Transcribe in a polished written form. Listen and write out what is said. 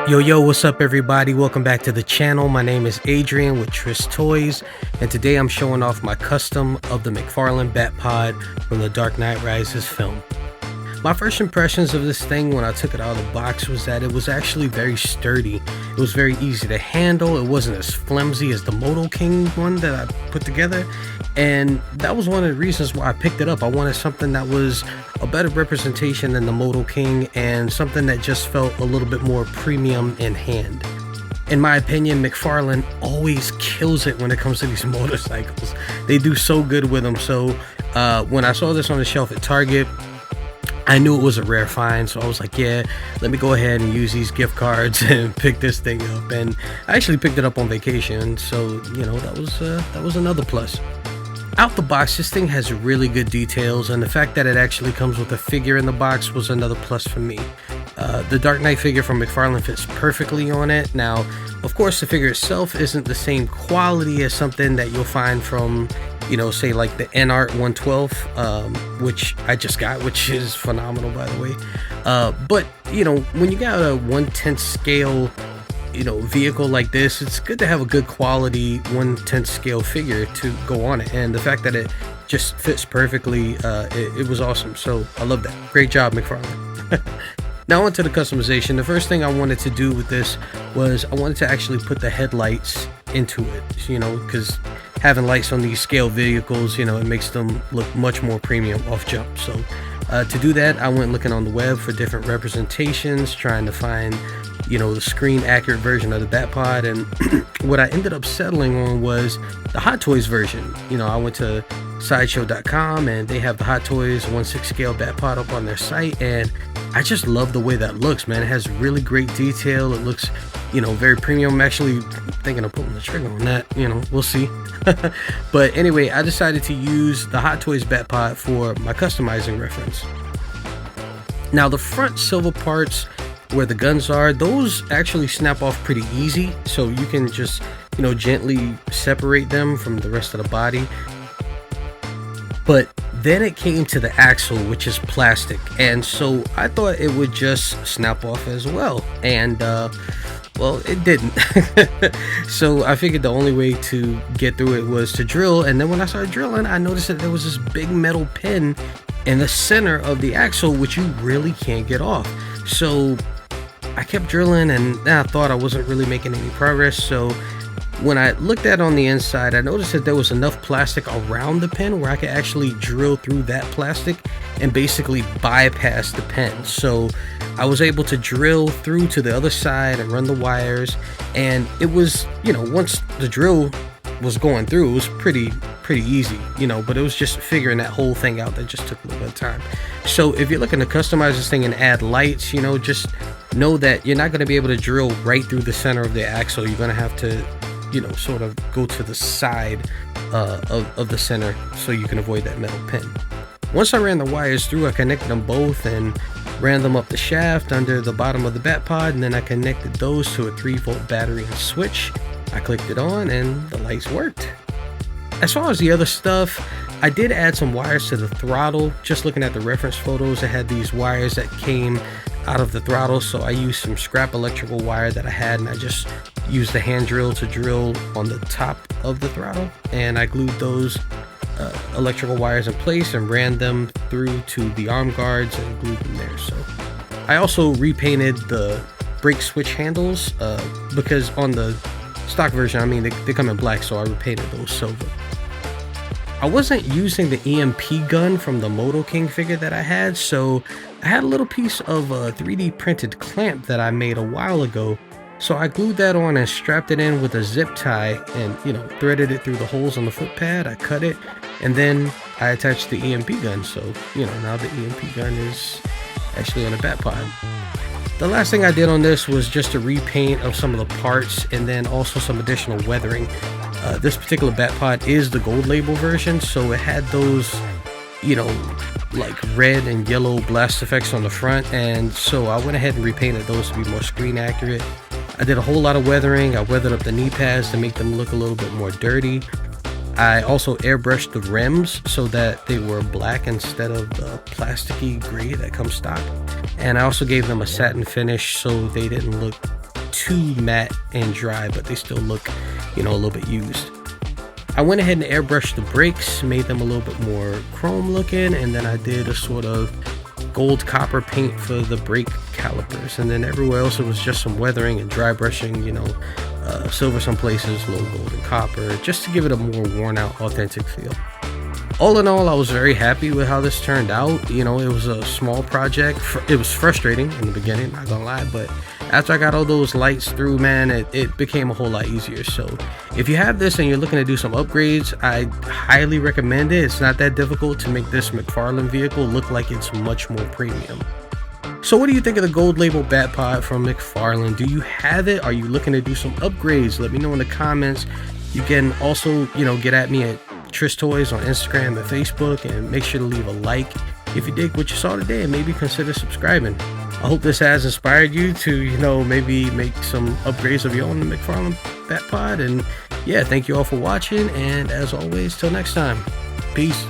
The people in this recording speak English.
Yo, what's up everybody? Welcome back to the channel. My name is Adrian with Tris Toys, and today I'm showing off my custom of the MCFARLANE Batpod from the Dark Knight Rises film. My first impressions of this thing when I took it out of the box was that it was actually very sturdy. It was very easy to handle. It wasn't as flimsy as the Moto King one that I put together, and that was one of the reasons why I picked it up. I wanted something that was a better representation than the Moto King and something that just felt a little bit more premium in hand. In my opinion, MCFARLANE always kills it when it comes to these motorcycles. They do so good with them. So when I saw this on the shelf at Target, I knew it was a rare find, so I was like, yeah, let me go ahead and use these gift cards and pick this thing up. And I actually picked it up on vacation, so you know, that was another plus. Out the box, this thing has really good details, and the fact that it actually comes with a figure in the box was another plus for me. The Dark Knight figure from MCFARLANE fits perfectly on it. Now, of course, the figure itself isn't the same quality as something that you'll find from, you know, say like the NART 112, which I just got, which is phenomenal, by the way. But, you know, when you got a 1/10 scale, you know, vehicle like this, it's good to have a good quality 1/10 scale figure to go on it. And the fact that it just fits perfectly, it was awesome. So I love that. Great job, MCFARLANE. Now onto the customization. The first thing I wanted to do with this was I wanted to actually put the headlights into it, you know, because having lights on these scale vehicles, you know, it makes them look much more premium off jump. So to do that, I went looking on the web for different representations, trying to find, you know, the screen accurate version of the Batpod, and what I ended up settling on was the Hot Toys version. You know, I went to sideshow.com and they have the Hot Toys 1/6 scale Batpod up on their site, and I just love the way that looks, man. It has really great detail. It looks, you know, very premium. I'm actually thinking of pulling the trigger on that, you know, we'll see. But anyway, I decided to use the Hot Toys Batpod for my customizing reference. Now the front silver parts where the guns are, those actually snap off pretty easy, so you can just, you know, gently separate them from the rest of the body. But then it came to the axle, which is plastic, and so I thought it would just snap off as well, and well, it didn't. So I figured the only way to get through it was to drill, and then when I started drilling, I noticed that there was this big metal pin in the center of the axle, which you really can't get off. So I kept drilling, and I thought I wasn't really making any progress. So when I looked at on the inside, I noticed that there was enough plastic around the pin where I could actually drill through that plastic and basically bypass the pin. So I was able to drill through to the other side and run the wires, and it was, you know, once the drill was going through, it was pretty easy, you know, but it was just figuring that whole thing out that just took a little bit of time. So if you're looking to customize this thing and add lights, you know, just know that you're not going to be able to drill right through the center of the axle. You're going to have to, you know, sort of go to the side of the center so you can avoid that metal pin. Once I ran the wires through, I connected them both and ran them up the shaft under the bottom of the Batpod, and then I connected those to a 3-volt battery and switch. I clicked it on and the lights worked. As far as the other stuff, I did add some wires to the throttle. Just looking at the reference photos, it had these wires that came out of the throttle, so I used some scrap electrical wire that I had, and I just used the hand drill to drill on the top of the throttle, and I glued those electrical wires in place and ran them through to the arm guards and glued them there. So I also repainted the brake switch handles because on the stock version, I mean, they come in black, so I repainted those silver. I wasn't using the EMP gun from the Moto King figure that I had, so I had a little piece of a 3D printed clamp that I made a while ago. So I glued that on and strapped it in with a zip tie and, you know, threaded it through the holes on the foot pad. I cut it, and then I attached the EMP gun. So, you know, now the EMP gun is actually on a Batpod. The last thing I did on this was just a repaint of some of the parts and then also some additional weathering. This particular Batpod is the gold label version, so it had those, you know, like red and yellow blast effects on the front, and so I went ahead and repainted those to be more screen accurate. I did a whole lot of weathering. I weathered up the knee pads to make them look a little bit more dirty. I also airbrushed the rims so that they were black instead of the plasticky gray that comes stock. And I also gave them a satin finish so they didn't look too matte and dry, but they still look, a little bit used. I went ahead and airbrushed the brakes, made them a little bit more chrome looking, and then I did a sort of gold copper paint for the brake calipers, and then everywhere else it was just some weathering and dry brushing, silver some places, a little gold and copper, just to give it a more worn out, authentic feel. All in all, I was very happy with how this turned out. It was a small project. It was frustrating in the beginning, not gonna lie, but after I got all those lights through, man, it became a whole lot easier. So if you have this and you're looking to do some upgrades, I highly recommend it. It's not that difficult to make this McFarlane vehicle look like it's much more premium. So what do you think of the gold label Batpod from McFarlane? Do you have it? Are you looking to do some upgrades? Let me know in the comments. You can also, get at me at Tris Toys on Instagram and Facebook, and make sure to leave a like if you dig what you saw today, and maybe consider subscribing. I hope this has inspired you to, maybe make some upgrades of your own McFarlane Batpod. And yeah, thank you all for watching, and as always, till next time, peace.